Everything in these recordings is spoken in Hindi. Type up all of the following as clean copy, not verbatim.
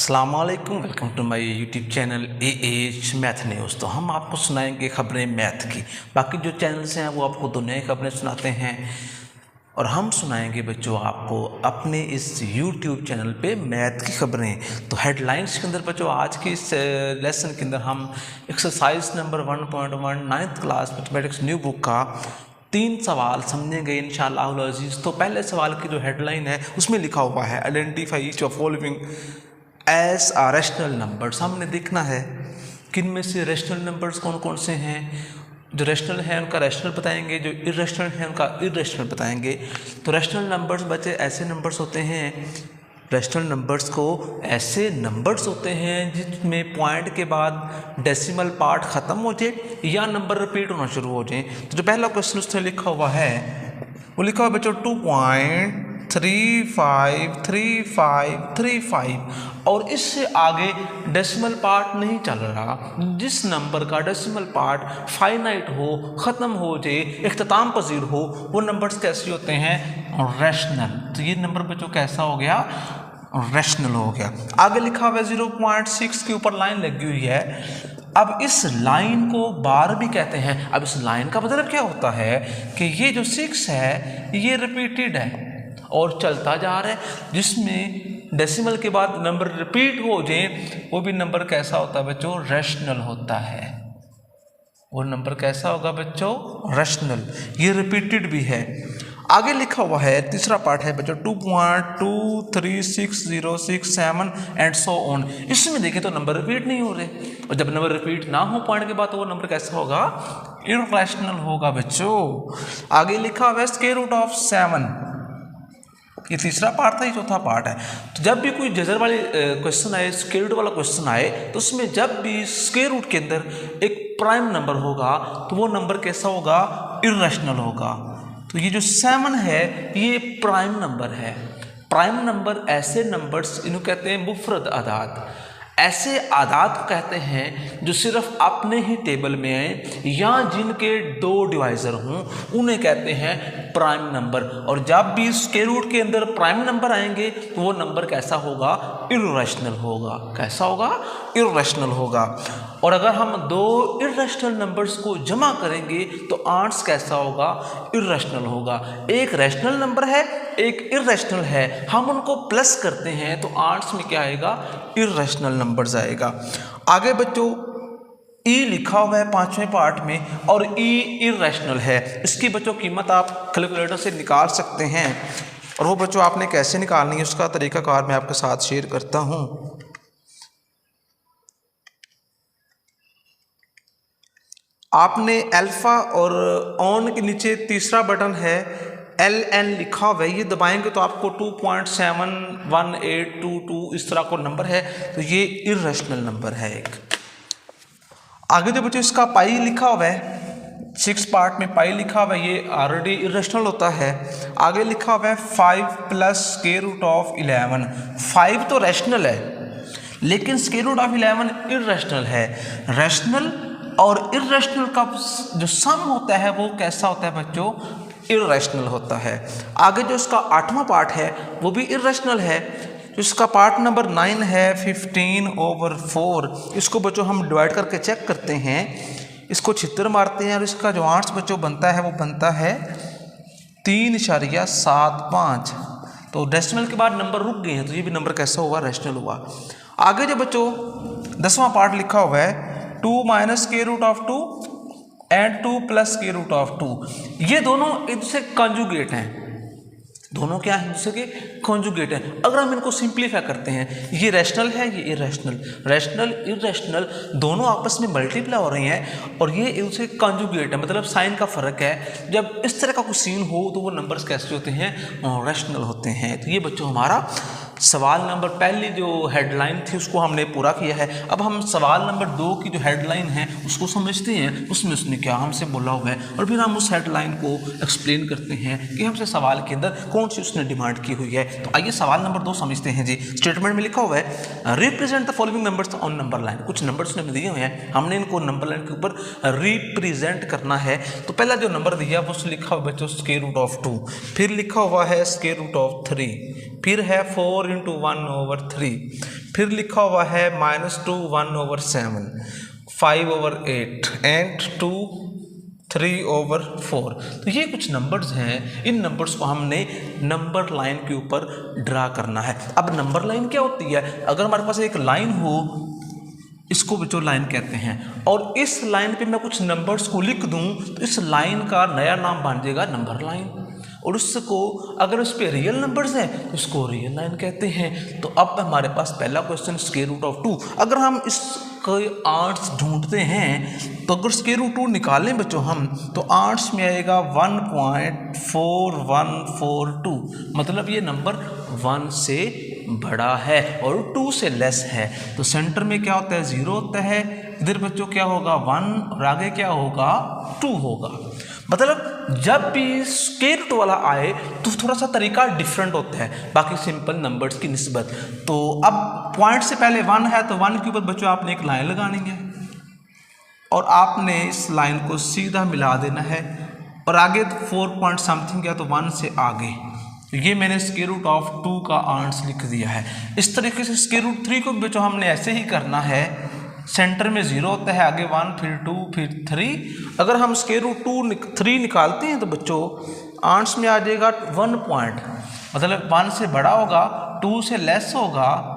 अस्सलाम वालेकुम, welcome to my YouTube channel AH math news. तो हम आपको सुनाएंगे खबरें मैथ की। बाकी जो चैनल्स हैं वो आपको दुनिया की खबरें सुनाते हैं और हम सुनाएंगे बच्चों आपको अपने इस यूट्यूब चैनल पे मैथ की खबरें। तो हेडलाइंस के अंदर बच्चों आज की इस लेसन के अंदर हम exercise number 1.1 9th class mathematics new book का 3 सवाल समझेंगे इंशाअल्लाह अज़ीज़। तो पहले सवाल की जो हेडलाइन है उसमें लिखा हुआ है identify each of following as a rational numbers. हमने देखना है कि इनमें से रैशनल नंबर्स कौन कौन से हैं। जो रैशनल है उनका रैशनल बताएंगे, जो इर्रेशनल है उनका इर्रेशनल बताएंगे। तो रैशनल नंबर्स बच्चे ऐसे नंबर्स होते हैं, रैशनल नंबर्स को ऐसे नंबर्स होते हैं जिसमें पॉइंट के बाद डेसिमल पार्ट ख़त्म हो जाए या नंबर रिपीट होना शुरू हो जाए। तो जो पहला क्वेश्चन उसमें लिखा हुआ है वो लिखा हुआ बच्चों 2.353535 और इससे आगे डेसिमल पार्ट नहीं चल रहा। जिस नंबर का डेसिमल पार्ट फाइनाइट हो, ख़त्म हो जाए, इख्तिताम पजीर हो, वो नंबर्स कैसे होते हैं? रैशनल। तो ये नंबर बच्चों कैसा हो गया? रैशनल हो गया। आगे लिखा हुआ है 0.6 के ऊपर लाइन लगी हुई है। अब इस लाइन को बार भी कहते हैं। अब इस लाइन का मतलब क्या होता है कि ये जो 6 है ये रिपीटेड है और चलता जा रहा है, जिसमें डेसिमल के बाद नंबर रिपीट हो जाए वो भी नंबर कैसा होता है बच्चों? रैशनल होता है। वो नंबर कैसा होगा बच्चों? रैशनल। ये रिपीटेड भी है। आगे लिखा हुआ है तीसरा पार्ट है बच्चों 2.23606 एंड सो ऑन। इसमें देखें तो नंबर रिपीट नहीं हो रहे, और जब नंबर रिपीट ना हो पॉइंट के बाद तो वो नंबर कैसा होगा? इर्रेशनल होगा बच्चों। आगे लिखा हुआ है स्क्वायर रूट ऑफ 7। ये तीसरा पार्ट था, ये चौथा पार्ट है। तो जब भी कोई जजर वाले क्वेश्चन आए, स्क्वायर रूट वाला क्वेश्चन आए, तो उसमें जब भी स्क्वायर रूट के अंदर एक प्राइम नंबर होगा तो वो नंबर कैसा होगा? इर्रेशनल होगा। तो ये जो 7 है ये प्राइम नंबर है। प्राइम नंबर ऐसे नंबर्स इन्हें कहते हैं मुफरद आदाद। ऐसे आदाद को कहते हैं जो सिर्फ अपने ही टेबल में आए या जिनके 2 डिवाइज़र हों, उन्हें कहते हैं प्राइम नंबर। और जब भी स्क्वायर रूट के अंदर प्राइम नंबर आएंगे तो वो नंबर कैसा होगा? इर्रेशनल होगा। कैसा होगा? इर्रेशनल होगा। और अगर हम 2 इर्रेशनल नंबर्स को जमा करेंगे तो आंसर कैसा होगा? इर्रेशनल होगा। एक रैशनल नंबर है, एक इर्रेशनल है, हम उनको प्लस करते हैं तो आंसर में क्या आएगा? इर्रेशनल नंबर्स आएगा। आगे बच्चों ई लिखा हुआ है 5वें पार्ट में और ई इर्रेशनल है। इसकी बच्चों कीमत आप कैलकुलेटर से निकाल सकते हैं, और वो बच्चों आपने कैसे निकालनी है उसका तरीकाकार मैं आपके साथ शेयर करता हूँ। आपने अल्फ़ा और ऑन के नीचे तीसरा बटन है LN लिखा हुआ है, ये दबाएंगे तो आपको 2.71822 इस तरह को नंबर है। तो ये इर्रेशनल नंबर है एक। आगे जो बच्चों इसका पाई लिखा हुआ है 6 पार्ट में पाई लिखा हुआ है, ये ऑलरेडी इर्रेशनल होता है। आगे लिखा हुआ है 5 + स्क्वायर रूट ऑफ 11। 5 तो रैशनल है लेकिन स्क्वायर रूट ऑफ 11 इर्रेशनल है। रैशनल और इर्रेशनल का जो सम होता है वो कैसा होता है बच्चों? इर्रेशनल होता है। आगे जो इसका 8वां पार्ट है वो भी इर्रेशनल है। जो इसका पार्ट नंबर 9 है 15/4। इसको बच्चों हम डिवाइड करके चेक करते हैं, इसको छितर मारते हैं और इसका जो आंसर बच्चों बनता है वो बनता है 3.75। तो डेसिमल के बाद नंबर रुक गए हैं, तो ये भी नंबर कैसा हुआ? रैशनल हुआ। आगे जो बच्चों 10वां पार्ट लिखा हुआ है 2 - square root of 2 and 2 + square root of 2। ये दोनों एक दूसरे कॉन्जुगेट हैं। दोनों क्या है? दूसरे के कॉन्जुगेट हैं। अगर हम इनको सिंप्लीफाई करते हैं, ये रैशनल है, ये इर्रेशनल। रैशनल इर्रेशनल दोनों आपस में मल्टीप्लाई हो रही हैं और ये एक दूसरे के कॉन्जुगेट है, मतलब साइन का फ़र्क है। जब इस तरह का कोई सीन हो तो वो नंबर्स कैसे होते हैं? रैशनल होते हैं। तो ये बच्चों हमारा सवाल नंबर पहली जो हेडलाइन थी उसको हमने पूरा किया है। अब हम सवाल नंबर 2 की जो हेडलाइन है उसको समझते हैं, उसमें उसने क्या हमसे बोला हुआ है, और फिर हम उस हेडलाइन को एक्सप्लेन करते हैं कि हमसे सवाल के अंदर कौन सी उसने डिमांड की हुई है। तो आइए सवाल नंबर 2 समझते हैं जी। स्टेटमेंट में लिखा हुआ है represent the following numbers on number line. कुछ नंबर्स ने दिए हुए हैं, हमने इनको नंबर लाइन के ऊपर रिप्रेजेंट करना है। तो पहला जो नंबर दिया वो लिखा हुआ बच्चों स्क्वायर रूट ऑफ 2, फिर लिखा हुआ है स्क्वायर रूट ऑफ 3, फिर है 4 4/1/3, फिर लिखा हुआ है -2 1/7, 5/8 एंड 2 3/4। तो ये कुछ नंबर्स हैं, इन नंबर्स को हमने नंबर लाइन के ऊपर ड्रा करना है। अब नंबर लाइन क्या होती है? अगर हमारे पास एक लाइन हो, इसको बच्चों लाइन कहते हैं, और इस लाइन पे मैं कुछ नंबर्स को लिख दूं तो इस लाइन का नया नाम बन जाएगा नंबर लाइन, और उसको अगर उस पर रियल नंबर्स हैं तो इसको रियल लाइन कहते हैं। तो अब हमारे पास पहला क्वेश्चन (2). अगर हम इसके आर्ट्स ढूंढते हैं तो अगर (2) निकालें बच्चों हम, तो आर्ट्स में आएगा 1.4142, मतलब ये नंबर 1 से बड़ा है और 2 से लेस है। तो सेंटर में क्या होता है? 0 होता है, इधर बच्चों क्या होगा? 1, और आगे क्या होगा? 2 होगा। मतलब जब भी (रूट वाला आए तो थोड़ा सा तरीका डिफरेंट होता है बाकी सिंपल नंबर्स की निस्बत। तो अब पॉइंट से पहले 1 है तो 1 के ऊपर बच्चों आपने एक लाइन लगानी है और आपने इस लाइन को सीधा मिला देना है, और आगे 4 पॉइंट समथिंग है तो 1 से आगे। तो ये मैंने (2) का आंसर लिख दिया है। इस तरीके से (3) को बच्चों हमने ऐसे ही करना है। सेंटर में 0 होता है, आगे 1, फिर 2, फिर 3। अगर हम (3) निकालते हैं तो बच्चों आंसर में आ जाएगा 1 पॉइंट, मतलब 1 से बड़ा होगा, 2 से लेस होगा,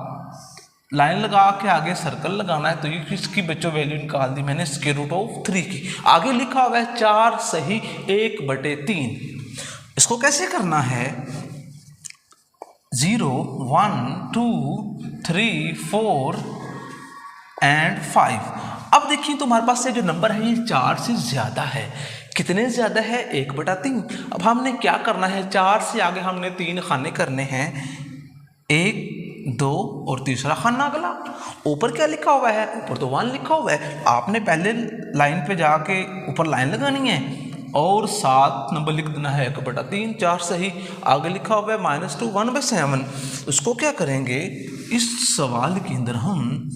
लाइन लगा के आगे सर्कल लगाना है। तो ये इसकी बच्चों वैल्यू निकाल दी मैंने (3) की। आगे लिखा हुआ है 4 सही 1/3। इसको कैसे करना है? 0 1 2 3 4 एंड 5। अब देखिए तो हमारे पास से जो नंबर है ये 4 से ज़्यादा है। कितने ज़्यादा है? 1/3। अब हमने क्या करना है? 4 से आगे हमने 3 खाने करने हैं, 1 2 और तीसरा खाना अगला। ऊपर क्या लिखा हुआ है? ऊपर तो 1 लिखा हुआ है। आपने पहले लाइन पे जाके ऊपर लाइन लगानी है और 7 नंबर लिख देना है 1/3, 4 सही। आगे लिखा हुआ है -2 1/7। उसको क्या करेंगे? इस सवाल के अंदर हम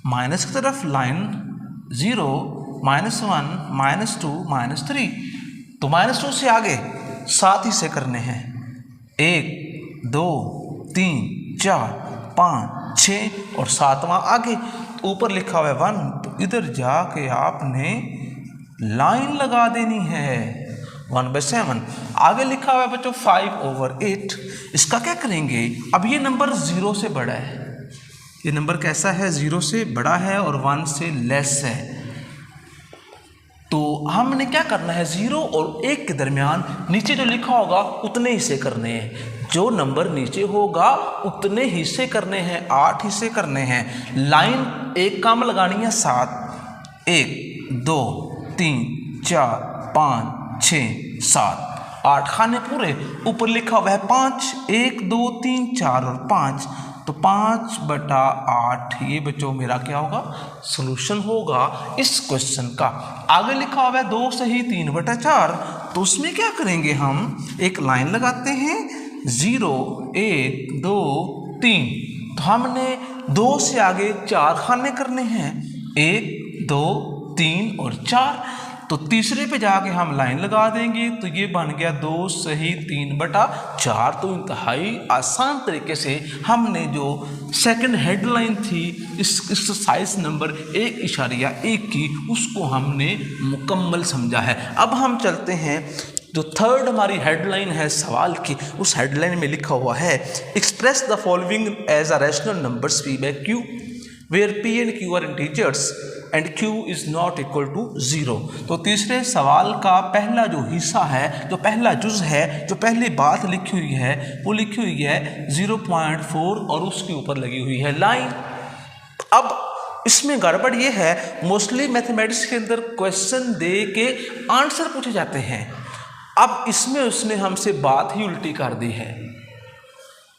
माइनस की तरफ लाइन 0 -1 -2 -3, तो -2 से आगे 7 हिस्से करने हैं, 1 2 3 4 5 6 और 7वां आगे। ऊपर लिखा हुआ है 1, तो इधर जाके आपने लाइन लगा देनी है 1/7। आगे लिखा हुआ है बच्चों 5/8। इसका क्या करेंगे? अब ये नंबर 0 से बड़ा है, ये नंबर कैसा है? 0 से बड़ा है और 1 से लेस है। तो हमने क्या करना है? 0 और 1 के दरमियान नीचे जो लिखा होगा उतने हिस्से करने हैं। जो नंबर नीचे होगा उतने हिस्से करने हैं, 8 हिस्से करने हैं। लाइन एक काम लगानी है 7, 1 2 3 4 5 6 7 8 खाने पूरे। ऊपर लिखा हुआ है 5, 1 2 3 4 और 5, तो 5/8 ये बच्चों मेरा क्या होगा? सॉल्यूशन होगा इस क्वेश्चन का। आगे लिखा हुआ है 2 सही 3/4, तो उसमें क्या करेंगे? हम एक लाइन लगाते हैं 0 1 2 3, तो हमने 2 से आगे 4 खाने करने हैं, 1 2 3 और 4। तो तीसरे पे जाके हम लाइन लगा देंगे, तो ये बन गया 2 सही 3/4। तो इंतहाई आसान तरीके से हमने जो सेकंड हेडलाइन थी इस एक्सरसाइज नंबर 1.1 की, उसको हमने मुकम्मल समझा है। अब हम चलते हैं जो थर्ड हमारी हेडलाइन है सवाल की, उस हेडलाइन में लिखा हुआ है express the following as a rational numbers P by Q where P and Q are integers and Q is not equal to 0। तो तीसरे सवाल का पहला जो हिस्सा है, जो पहला जुज है, जो पहली बात लिखी हुई है वो लिखी हुई है 0.4 और उसके ऊपर लगी हुई है लाइन। अब इसमें गड़बड़ ये है, मोस्टली मैथमेटिक्स के अंदर क्वेश्चन दे के आंसर पूछे जाते हैं। अब इसमें उसने हमसे बात ही उल्टी कर दी है।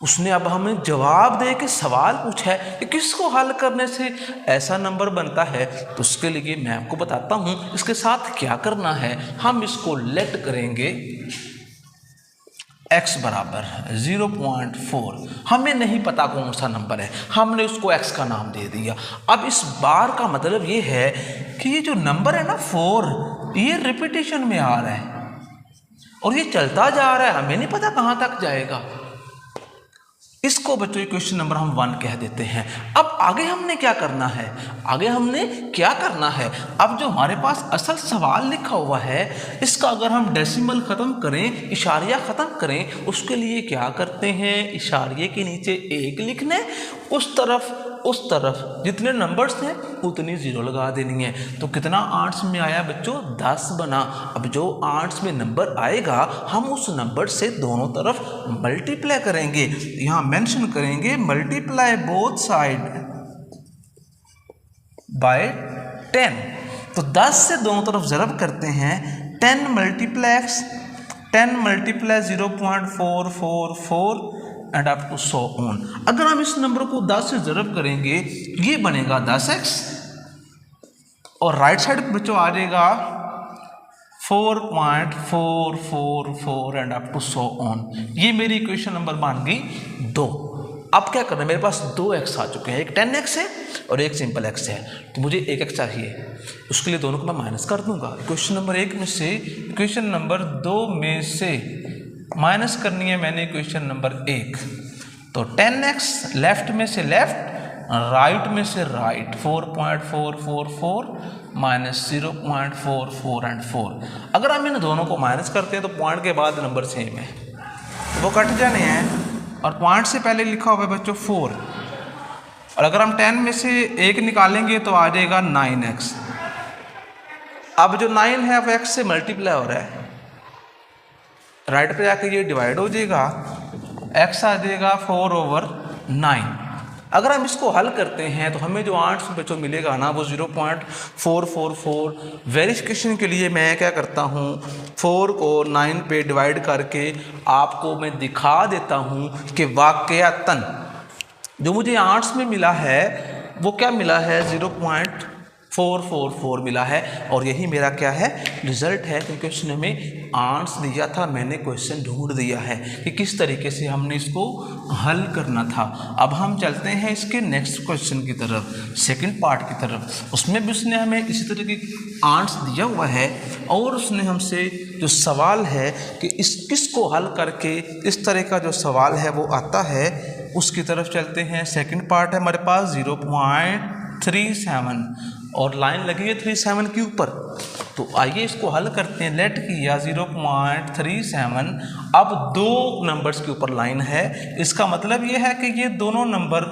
उसने अब हमें जवाब दे के सवाल पूछा है कि किसको हल करने से ऐसा नंबर बनता है। तो उसके लिए मैं आपको बताता हूँ इसके साथ क्या करना है। हम इसको लेट करेंगे x बराबर 0.4। हमें नहीं पता कौन सा नंबर है, हमने उसको x का नाम दे दिया। अब इस बार का मतलब ये है कि ये जो नंबर है ना 4, ये रिपीटेशन में आ रहा है और ये चलता जा रहा है, हमें नहीं पता कहाँ तक जाएगा। इसको बच्चों क्वेश्चन नंबर हम 1 कह देते हैं। अब आगे हमने क्या करना है, अब जो हमारे पास असल सवाल लिखा हुआ है इसका अगर हम डेसिमल ख़त्म करें, इशारिया ख़त्म करें, उसके लिए क्या करते हैं, इशारिये के नीचे 1 लिखने, उस तरफ जितने नंबर्स हैं उतनी 0 लगा देनी है। तो कितना आर्ट्स में आया बच्चों, 10 बना। अब जो आर्ट्स में नंबर आएगा हम उस नंबर से दोनों तरफ मल्टीप्लाई करेंगे, यहाँ मेंशन करेंगे मल्टीप्लाई बोथ साइड बाय 10। तो 10 से दोनों तरफ ज़रब करते हैं, 10 multiply 0.444 and up to so on. अगर हम इस नंबर को 10 से ज़रब करेंगे ये बनेगा 10x और राइट साइड पे बच्चों आ जाएगा 4.444 and up to so on. ये मेरी इक्वेशन नंबर मान गई 2। अब क्या करना है, मेरे पास 2x आ चुके हैं, एक 10x है और एक सिंपल x है, तो मुझे 1x चाहिए। उसके लिए दोनों को मैं माइनस कर दूंगा। इक्वेशन नंबर 1 में से इक्वेशन नंबर 2 में से माइनस करनी है मैंने इक्वेशन नंबर 1। तो 10x लेफ्ट में से लेफ्ट, राइट में से राइट, 4.444 माइनस 0.44 एंड 4। अगर हम इन दोनों को माइनस करते हैं तो पॉइंट के बाद नंबर सेम है, तो वो कट जाने हैं और पॉइंट से पहले लिखा हुआ है बच्चों 4। और अगर हम 10 में से 1 निकालेंगे तो आ जाएगा 9x। अब जो 9 है वो x से मल्टीप्लाई हो रहा है, राइट पे जाके ये डिवाइड हो जाएगा, x आ जाएगा 4/9। अगर हम इसको हल करते हैं तो हमें जो आंसर बच्चों मिलेगा ना वो 0.444। वेरिफिकेशन के लिए मैं क्या करता हूँ, 4 को 9 पे डिवाइड करके आपको मैं दिखा देता हूँ कि वाकयातन जो मुझे आंसर में मिला है वो क्या मिला है, 0.444 मिला है। और यही मेरा क्या है, रिजल्ट है, क्योंकि उसने हमें आंसर दिया था, मैंने क्वेश्चन ढूंढ दिया है कि किस तरीके से हमने इसको हल करना था। अब हम चलते हैं इसके नेक्स्ट क्वेश्चन की तरफ, सेकंड पार्ट की तरफ। उसमें भी उसने हमें इसी तरीके का आंसर दिया हुआ है और उसने हमसे जो सवाल है कि किसको हल करके इस तरह का जो सवाल है वो आता है, उसकी तरफ चलते हैं। सेकंड पार्ट है हमारे पास 0.37 और लाइन लगी है 37 के ऊपर। तो आइए इसको हल करते हैं। लेट किया 0.37, अब 2 नंबर्स के ऊपर लाइन है, इसका मतलब ये है कि ये दोनों नंबर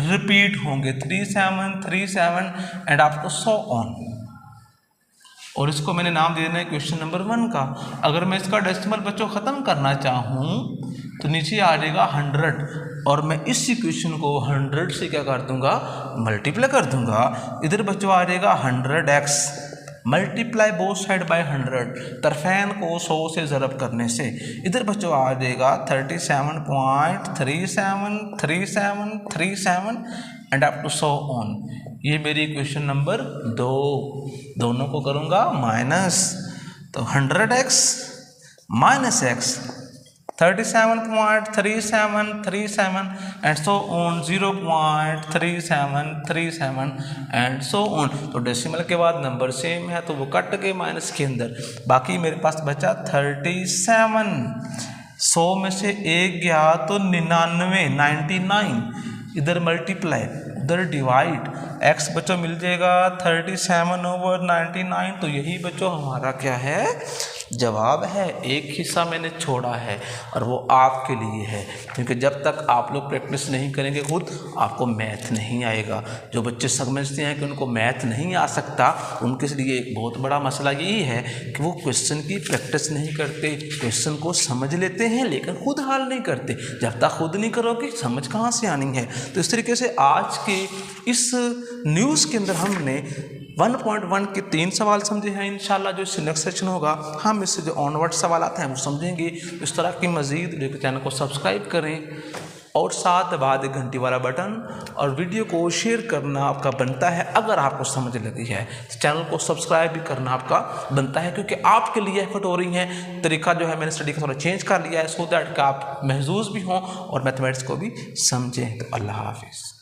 रिपीट होंगे, 37 एंड आपको 100 ऑन। और इसको मैंने नाम दे देना है क्वेश्चन नंबर 1 का। अगर मैं इसका डेसिमल बच्चों ख़त्म करना चाहूँ तो नीचे आ जाएगा 100 और मैं इस इक्वेशन को 100 से क्या कर दूंगा, मल्टीप्लाई कर दूंगा। इधर बच्चों आ जाएगा 100x multiply both side by 100, तरफैन को 100 से ज़रब करने से। इधर बच्चों आ जाएगा 37.3737 एंड अप टू 100 ऑन। ये मेरी इक्वेशन नंबर 2। दोनों को करूँगा माइनस, तो 100x minus x 37.3737 and so on, 0.3737 and so on. तो डेसिमल के बाद नंबर सेम है तो वो कट के माइनस के अंदर, बाकी मेरे पास बचा 37। 100 में से 1 गया तो 99, इधर मल्टीप्लाई उधर डिवाइड, x बच्चों मिल जाएगा 37/99। तो यही बच्चों हमारा क्या है, जवाब है। एक हिस्सा मैंने छोड़ा है और वो आपके लिए है, क्योंकि जब तक आप लोग प्रैक्टिस नहीं करेंगे खुद, आपको मैथ नहीं आएगा। जो बच्चे समझते हैं कि उनको मैथ नहीं आ सकता, उनके लिए एक बहुत बड़ा मसला यही है कि वो क्वेश्चन की प्रैक्टिस नहीं करते, क्वेश्चन को समझ लेते हैं लेकिन खुद हल नहीं करते। जब तक खुद नहीं करोगे समझ कहाँ से आनी है। तो इस तरीके से आज के इस न्यूज़ के अंदर हमने 1.1 के 3 सवाल समझे हैं। इंशाल्लाह जो इससे नेक्स्ट सेक्शन होगा हम इससे जो ऑनवर्ड सवाल आते हैं वो समझेंगे। इस तरह की मज़ीद चैनल को सब्सक्राइब करें और साथ बाद एक घंटी वाला बटन और वीडियो को शेयर करना आपका बनता है। अगर आपको समझ लगी है तो चैनल को सब्सक्राइब भी करना आपका बनता है, क्योंकि आपके लिए एफर्ट हो रही है। तरीका जो है मैंने स्टडी का थोड़ा चेंज कर लिया है सो दैट कि आप महजूज भी हों और मैथमेटिक्स को भी समझें। तो अल्लाह हाफिज़।